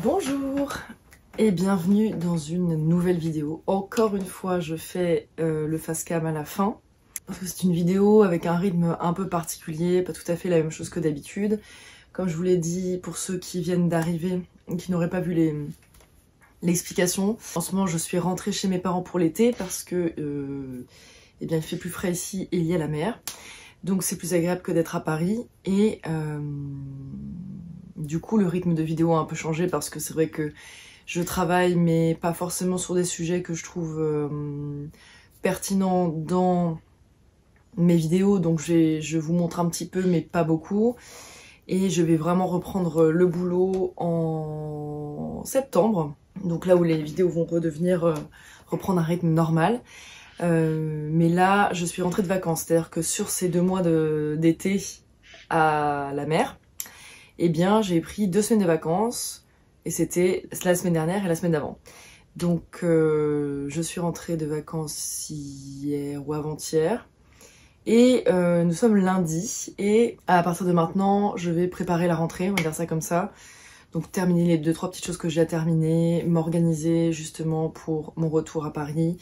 Bonjour et bienvenue dans une nouvelle vidéo. Encore une fois, je fais le facecam à la fin. Parce que c'est une vidéo avec un rythme un peu particulier, pas tout à fait la même chose que d'habitude. Comme je vous l'ai dit, pour ceux qui viennent d'arriver et qui n'auraient pas vu l'explication, en ce moment je suis rentrée chez mes parents pour l'été parce que eh bien, il fait plus frais ici et il y a la mer. Donc c'est plus agréable que d'être à Paris et du coup le rythme de vidéo a un peu changé parce que c'est vrai que je travaille mais pas forcément sur des sujets que je trouve pertinents dans mes vidéos, donc je vous montre un petit peu mais pas beaucoup. Et je vais vraiment reprendre le boulot en septembre, donc là où les vidéos vont reprendre un rythme normal. Mais là je suis rentrée de vacances, c'est-à-dire que sur ces 2 mois d'été à la mer, eh bien j'ai pris 2 semaines de vacances et c'était la semaine dernière et la semaine d'avant. Donc je suis rentrée de vacances hier ou avant-hier et nous sommes lundi et à partir de maintenant je vais préparer la rentrée, on va dire ça comme ça. Donc terminer les 2-3 petites choses que j'ai à terminer, m'organiser justement pour mon retour à Paris.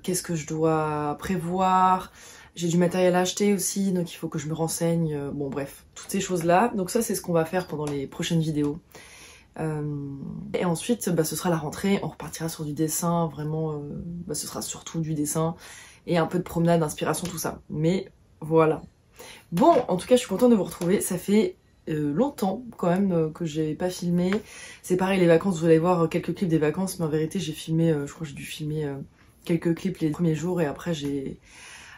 Qu'est-ce que je dois prévoir, j'ai du matériel à acheter aussi, donc il faut que je me renseigne, bon bref, toutes ces choses-là. Donc ça c'est ce qu'on va faire pendant les prochaines vidéos. Et ensuite ce sera la rentrée, on repartira sur du dessin, vraiment, ce sera surtout du dessin et un peu de promenade, d'inspiration, tout ça. Mais voilà. Bon, en tout cas je suis contente de vous retrouver, ça fait longtemps quand même que j'ai pas filmé. C'est pareil, les vacances, vous allez voir quelques clips des vacances, mais en vérité j'ai filmé, je crois que j'ai dû filmer quelques clips les premiers jours et après j'ai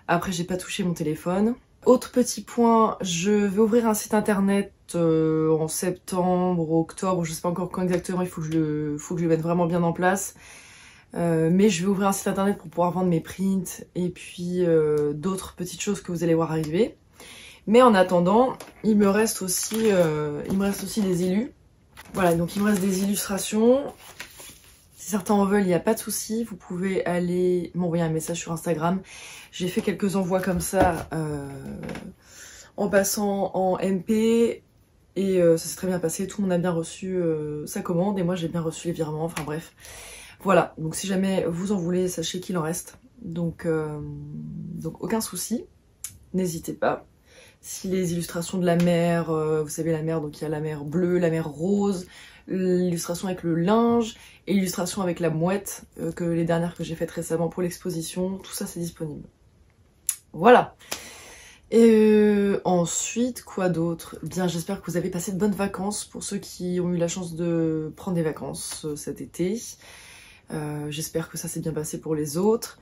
pas touché mon téléphone. Autre petit point, je vais ouvrir un site internet en septembre, octobre, je sais pas encore quand exactement, il faut que je le mette vraiment bien en place. Mais je vais ouvrir un site internet pour pouvoir vendre mes prints et puis d'autres petites choses que vous allez voir arriver. Mais en attendant, il me reste aussi des illus. Voilà, donc il me reste des illustrations. Si certains en veulent, il n'y a pas de souci, vous pouvez aller m'envoyer un message sur Instagram. J'ai fait quelques envois comme ça en passant en MP et ça s'est très bien passé. Tout le monde a bien reçu sa commande et moi j'ai bien reçu les virements, enfin bref. Voilà, donc si jamais vous en voulez, sachez qu'il en reste. Donc aucun souci, n'hésitez pas. Si les illustrations de la mer, vous savez la mer, donc il y a la mer bleue, la mer rose, l'illustration avec le linge et l'illustration avec la mouette, que les dernières que j'ai faites récemment pour l'exposition, tout ça c'est disponible. Voilà. Et ensuite, quoi d'autre? Bien, j'espère que vous avez passé de bonnes vacances pour ceux qui ont eu la chance de prendre des vacances cet été. J'espère que ça s'est bien passé pour les autres.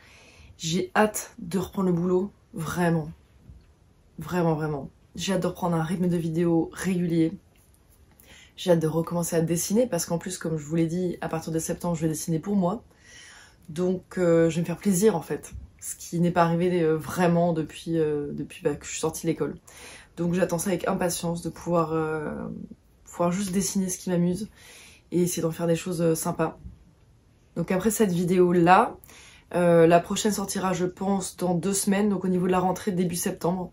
J'ai hâte de reprendre le boulot, vraiment. Vraiment, vraiment. J'ai hâte de reprendre un rythme de vidéo régulier. J'ai hâte de recommencer à dessiner parce qu'en plus, comme je vous l'ai dit, à partir de septembre, je vais dessiner pour moi. Donc, je vais me faire plaisir en fait. Ce qui n'est pas arrivé vraiment depuis que je suis sortie de l'école. Donc, j'attends ça avec impatience de pouvoir juste dessiner ce qui m'amuse et essayer d'en faire des choses sympas. Donc, après cette vidéo-là, la prochaine sortira, je pense, dans 2 semaines. Donc, au niveau de la rentrée, début septembre.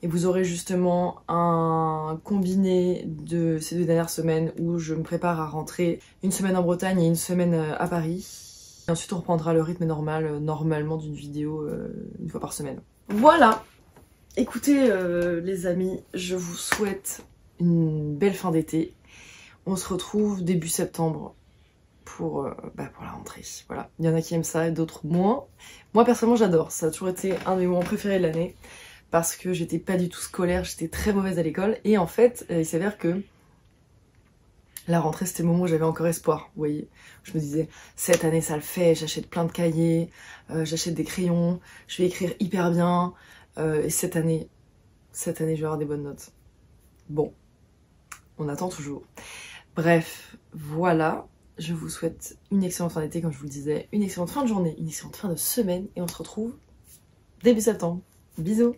Et vous aurez justement un combiné de ces 2 dernières semaines où je me prépare à rentrer une semaine en Bretagne et une semaine à Paris. Et ensuite on reprendra le rythme normal, normalement d'une vidéo une fois par semaine. Voilà! Écoutez les amis, je vous souhaite une belle fin d'été. On se retrouve début septembre pour la rentrée. Voilà. Il y en a qui aiment ça et d'autres moins. Moi personnellement j'adore, ça a toujours été un de mes moments préférés de l'année parce que j'étais pas du tout scolaire, j'étais très mauvaise à l'école et en fait il s'avère que la rentrée c'était le moment où j'avais encore espoir, vous voyez. Je me disais cette année ça le fait, j'achète plein de cahiers, j'achète des crayons, je vais écrire hyper bien et cette année je vais avoir des bonnes notes. Bon, on attend toujours. Bref, voilà. Je vous souhaite une excellente fin d'été, comme je vous le disais, une excellente fin de journée, une excellente fin de semaine, et on se retrouve début septembre. Bisous!